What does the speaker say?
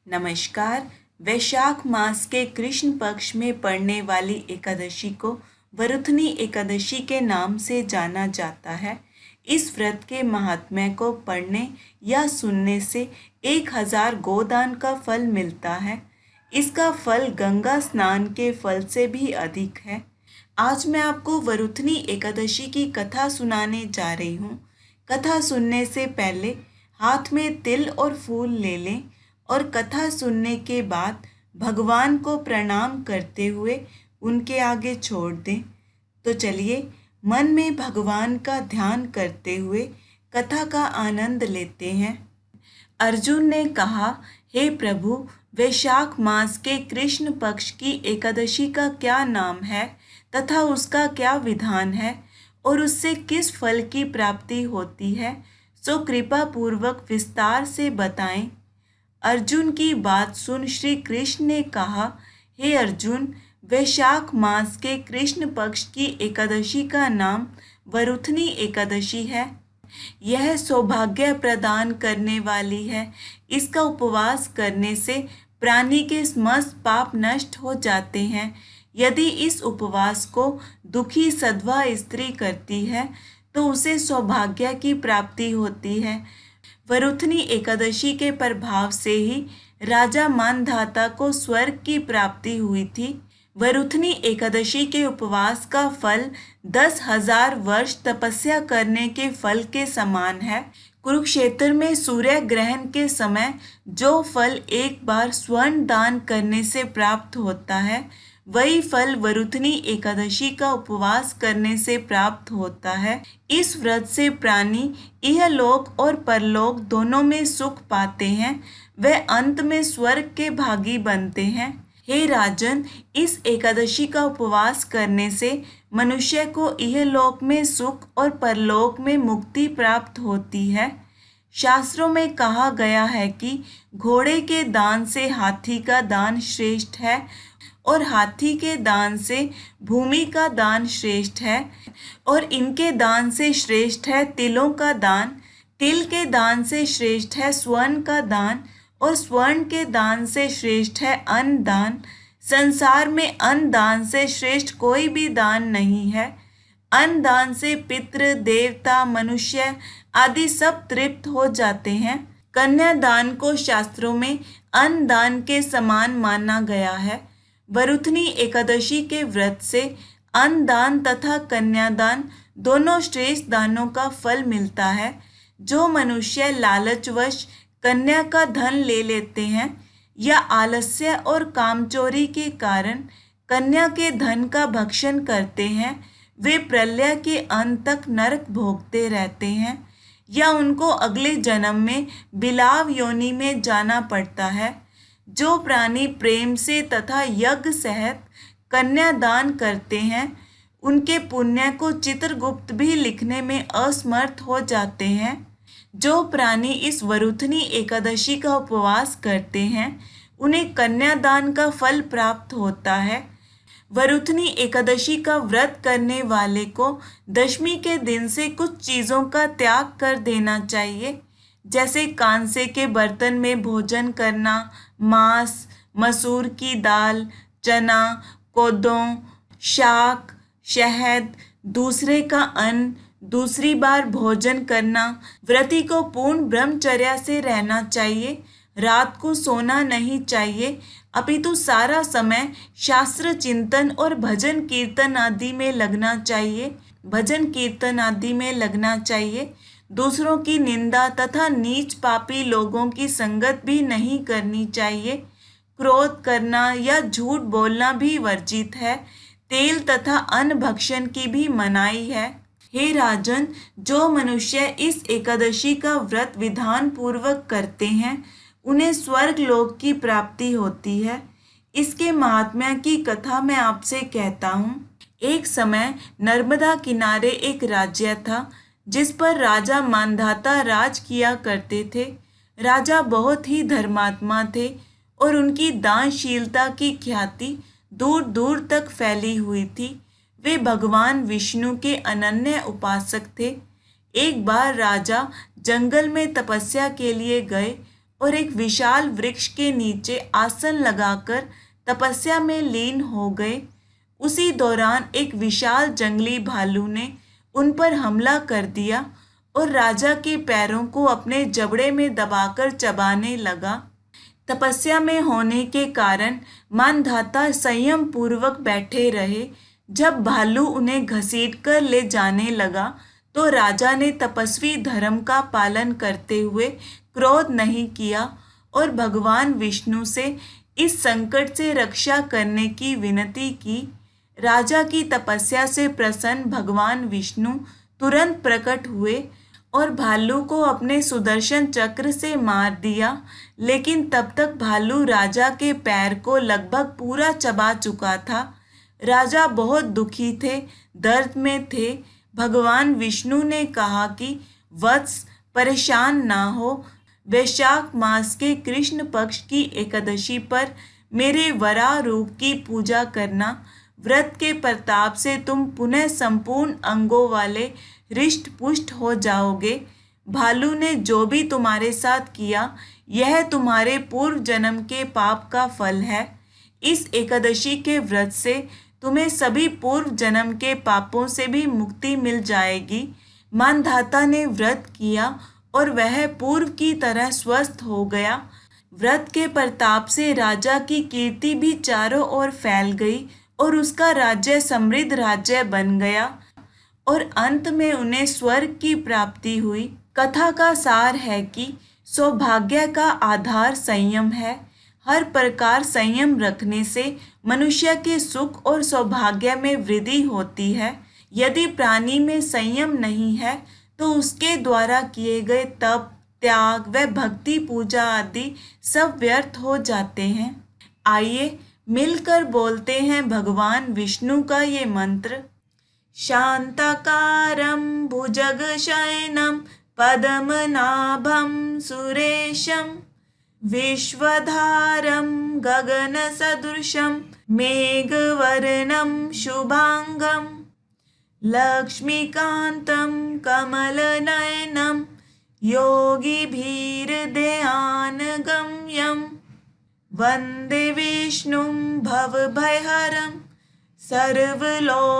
नमस्कार। वैशाख मास के कृष्ण पक्ष में पड़ने वाली एकादशी को वरुथनी एकादशी के नाम से जाना जाता है। इस व्रत के महात्म्य को पढ़ने या सुनने से 1000 गोदान का फल मिलता है। इसका फल गंगा स्नान के फल से भी अधिक है। आज मैं आपको वरुथनी एकादशी की कथा सुनाने जा रही हूँ। कथा सुनने से पहले हाथ में तिल और फूल ले लें और कथा सुनने के बाद भगवान को प्रणाम करते हुए उनके आगे छोड़ दें। तो चलिए मन में भगवान का ध्यान करते हुए कथा का आनंद लेते हैं। अर्जुन ने कहा, हे प्रभु, वैशाख मास के कृष्ण पक्ष की एकादशी का क्या नाम है तथा उसका क्या विधान है और उससे किस फल की प्राप्ति होती है, सो कृपा पूर्वक विस्तार से बताएं। अर्जुन की बात सुन श्री कृष्ण ने कहा, हे अर्जुन, वैशाख मास के कृष्ण पक्ष की एकादशी का नाम वरुथनी एकादशी है। यह सौभाग्य प्रदान करने वाली है। इसका उपवास करने से प्राणी के समस्त पाप नष्ट हो जाते हैं। यदि इस उपवास को दुखी सधवा स्त्री करती है तो उसे सौभाग्य की प्राप्ति होती है। वरुथनी एकादशी के प्रभाव से ही राजा मानधाता को स्वर्ग की प्राप्ति हुई थी। वरुथनी एकादशी के उपवास का फल 10,000 वर्ष तपस्या करने के फल के समान है। कुरुक्षेत्र में सूर्य ग्रहण के समय जो फल एक बार स्वर्ण दान करने से प्राप्त होता है, वही फल वरुथनी एकादशी का उपवास करने से प्राप्त होता है। इस व्रत से प्राणी इहलोक और परलोक दोनों में सुख पाते हैं। वे अंत में स्वर्ग के भागी बनते हैं। हे राजन, इस एकादशी का उपवास करने से मनुष्य को इहलोक में सुख और परलोक में मुक्ति प्राप्त होती है। शास्त्रों में कहा गया है कि घोड़े के दान से हाथी का दान श्रेष्ठ है और हाथी के दान से भूमि का दान श्रेष्ठ है और इनके दान से श्रेष्ठ है तिलों का दान। तिल के दान से श्रेष्ठ है स्वर्ण का दान और स्वर्ण के दान से श्रेष्ठ है अन्न दान। संसार में अन्न दान से श्रेष्ठ कोई भी दान नहीं है। अन्न दान से पितृ, देवता, मनुष्य आदि सब तृप्त हो जाते हैं। कन्यादान को शास्त्रों में अन्न दान के समान माना गया है। वरुथनी एकादशी के व्रत से अन्न दान तथा कन्यादान दोनों श्रेष्ठ दानों का फल मिलता है। जो मनुष्य लालचवश कन्या का धन ले लेते हैं या आलस्य और कामचोरी के कारण कन्या के धन का भक्षण करते हैं, वे प्रलय के अंत तक नरक भोगते रहते हैं या उनको अगले जन्म में बिलाव योनि में जाना पड़ता है। जो प्राणी प्रेम से तथा यज्ञ सहित कन्यादान करते हैं, उनके पुण्य को चित्रगुप्त भी लिखने में असमर्थ हो जाते हैं। जो प्राणी इस वरुथनी एकादशी का उपवास करते हैं, उन्हें कन्यादान का फल प्राप्त होता है। वरुथनी एकादशी का व्रत करने वाले को दशमी के दिन से कुछ चीज़ों का त्याग कर देना चाहिए, जैसे कांसे के बर्तन में भोजन करना, मांस, मसूर की दाल, चना, कोदों, शाक, शहद, दूसरे का अन्न, दूसरी बार भोजन करना। व्रती को पूर्ण ब्रह्मचर्या से रहना चाहिए। रात को सोना नहीं चाहिए, अपितु सारा समय शास्त्र चिंतन और भजन कीर्तन आदि में लगना चाहिए। दूसरों की निंदा तथा नीच पापी लोगों की संगत भी नहीं करनी चाहिए। क्रोध करना या झूठ बोलना भी वर्जित है। तेल तथा अन्न भक्षण की भी मनाही है। हे राजन, जो मनुष्य इस एकादशी का व्रत विधान पूर्वक करते हैं, उन्हें स्वर्ग लोक की प्राप्ति होती है। इसके महात्म्य की कथा मैं आपसे कहता हूँ। एक समय नर्मदा किनारे एक राज्य था जिस पर राजा मानधाता राज किया करते थे। राजा बहुत ही धर्मात्मा थे और उनकी दानशीलता की ख्याति दूर दूर तक फैली हुई थी। वे भगवान विष्णु के अनन्य उपासक थे। एक बार राजा जंगल में तपस्या के लिए गए और एक विशाल वृक्ष के नीचे आसन लगाकर तपस्या में लीन हो गए। उसी दौरान एक विशाल जंगली भालू ने उन पर हमला कर दिया और राजा के पैरों को अपने जबड़े में दबाकर चबाने लगा। तपस्या में होने के कारण मानधाता संयम पूर्वक बैठे रहे। जब भालू उन्हें घसीटकर ले जाने लगा तो राजा ने तपस्वी धर्म का पालन करते हुए क्रोध नहीं किया और भगवान विष्णु से इस संकट से रक्षा करने की विनती की। राजा की तपस्या से प्रसन्न भगवान विष्णु तुरंत प्रकट हुए और भालू को अपने सुदर्शन चक्र से मार दिया, लेकिन तब तक भालू राजा के पैर को लगभग पूरा चबा चुका था। राजा बहुत दुखी थे, दर्द में थे। भगवान विष्णु ने कहा कि वत्स, परेशान ना हो। वैशाख मास के कृष्ण पक्ष की एकादशी पर मेरे वराह रूप की पूजा करना। व्रत के प्रताप से तुम पुनः संपूर्ण अंगों वाले हृष्ट पुष्ट हो जाओगे। भालू ने जो भी तुम्हारे साथ किया, यह तुम्हारे पूर्व जन्म के पाप का फल है। इस एकादशी के व्रत से तुम्हें सभी पूर्व जन्म के पापों से भी मुक्ति मिल जाएगी। मानधाता ने व्रत किया और वह पूर्व की तरह स्वस्थ हो गया। व्रत के प्रताप से राजा की कीर्ति भी चारों ओर फैल गई और उसका राज्य समृद्ध राज्य बन गया और अंत में उन्हें स्वर्ग की प्राप्ति हुई। कथा का सार है कि सौभाग्य का आधार संयम है। हर प्रकार संयम रखने से मनुष्य के सुख और सौभाग्य में वृद्धि होती है। यदि प्राणी में संयम नहीं है तो उसके द्वारा किए गए तप, त्याग व भक्ति पूजा आदि सब व्यर्थ हो जाते हैं। आइए मिलकर बोलते हैं भगवान विष्णु का ये मंत्र। शांताकारं भुजगशयनं पद्मनाभं सुरेशं विश्वधारं गगनसदृशं मेघवर्णं शुभांगं लक्ष्मीकान्तं कमलनयनं योगिभिर्ध्यानगम्यं वन्दे विष्णुं भवभयहरं सर्वलोकैकनाथम्।